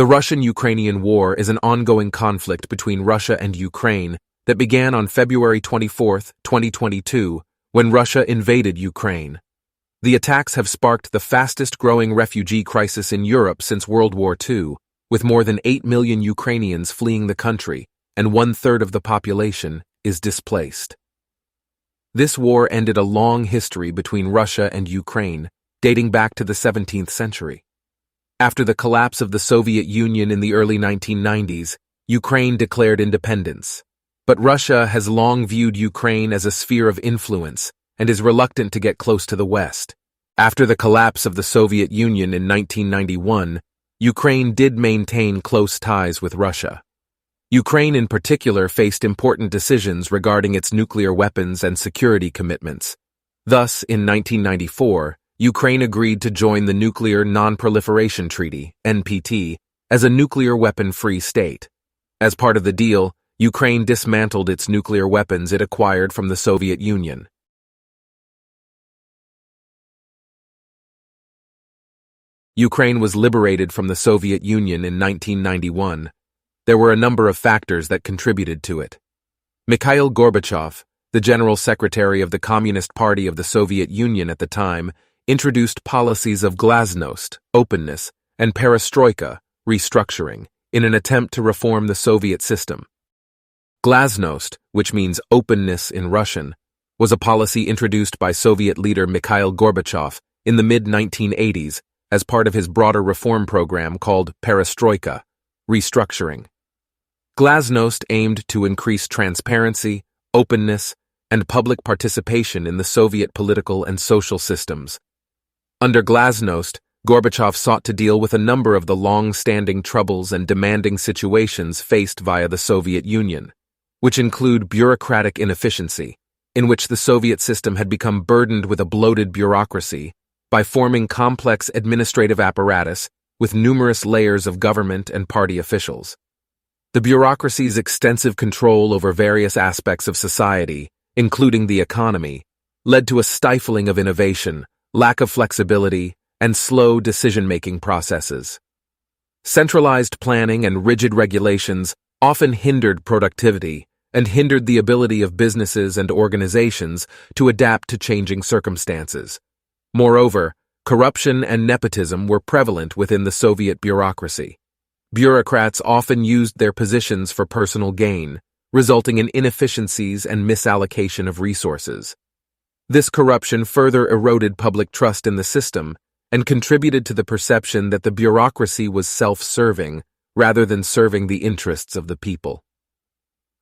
The Russian-Ukrainian War is an ongoing conflict between Russia and Ukraine that began on February 24, 2022, when Russia invaded Ukraine. The attacks have sparked the fastest-growing refugee crisis in Europe since World War II, with more than 8 million Ukrainians fleeing the country, and one-third of the population is displaced. This war ended a long history between Russia and Ukraine, dating back to the 17th century. After the collapse of the Soviet Union in the early 1990s, Ukraine declared independence. But Russia has long viewed Ukraine as a sphere of influence and is reluctant to get close to the West. After the collapse of the Soviet Union in 1991, Ukraine did maintain close ties with Russia. Ukraine in particular faced important decisions regarding its nuclear weapons and security commitments. Thus, in 1994, Ukraine agreed to join the Nuclear Non-Proliferation Treaty, NPT, as a nuclear weapon-free state. As part of the deal, Ukraine dismantled its nuclear weapons it acquired from the Soviet Union. Ukraine was liberated from the Soviet Union in 1991. There were a number of factors that contributed to it. Mikhail Gorbachev, the General Secretary of the Communist Party of the Soviet Union at the time, introduced policies of glasnost, openness, and perestroika, restructuring, in an attempt to reform the Soviet system. Glasnost, which means openness in Russian, was a policy introduced by Soviet leader Mikhail Gorbachev in the mid-1980s as part of his broader reform program called perestroika, restructuring. Glasnost aimed to increase transparency, openness, and public participation in the Soviet political and social systems. Under Glasnost, Gorbachev sought to deal with a number of the long-standing troubles and demanding situations faced via the Soviet Union, which include bureaucratic inefficiency, in which the Soviet system had become burdened with a bloated bureaucracy by forming complex administrative apparatus with numerous layers of government and party officials. The bureaucracy's extensive control over various aspects of society, including the economy, led to a stifling of innovation, lack of flexibility, and slow decision-making processes. Centralized planning and rigid regulations often hindered productivity and hindered the ability of businesses and organizations to adapt to changing circumstances. Moreover, corruption and nepotism were prevalent within the Soviet bureaucracy. Bureaucrats often used their positions for personal gain, resulting in inefficiencies and misallocation of resources. This corruption further eroded public trust in the system and contributed to the perception that the bureaucracy was self-serving rather than serving the interests of the people.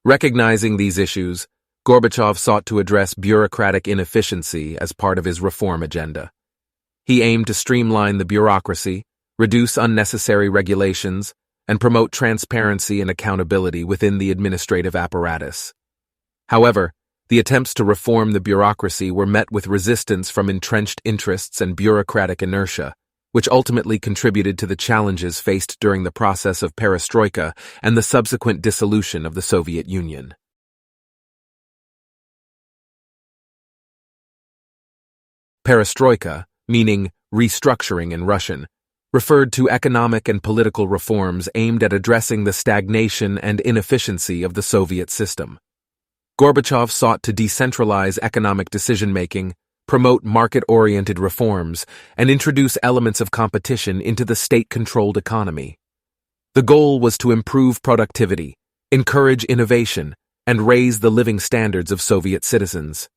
Recognizing these issues, Gorbachev sought to address bureaucratic inefficiency as part of his reform agenda. He aimed to streamline the bureaucracy, reduce unnecessary regulations, and promote transparency and accountability within the administrative apparatus. However, the attempts to reform the bureaucracy were met with resistance from entrenched interests and bureaucratic inertia, which ultimately contributed to the challenges faced during the process of perestroika and the subsequent dissolution of the Soviet Union. Perestroika, meaning restructuring in Russian, referred to economic and political reforms aimed at addressing the stagnation and inefficiency of the Soviet system. Gorbachev sought to decentralize economic decision-making, promote market-oriented reforms, and introduce elements of competition into the state-controlled economy. The goal was to improve productivity, encourage innovation, and raise the living standards of Soviet citizens.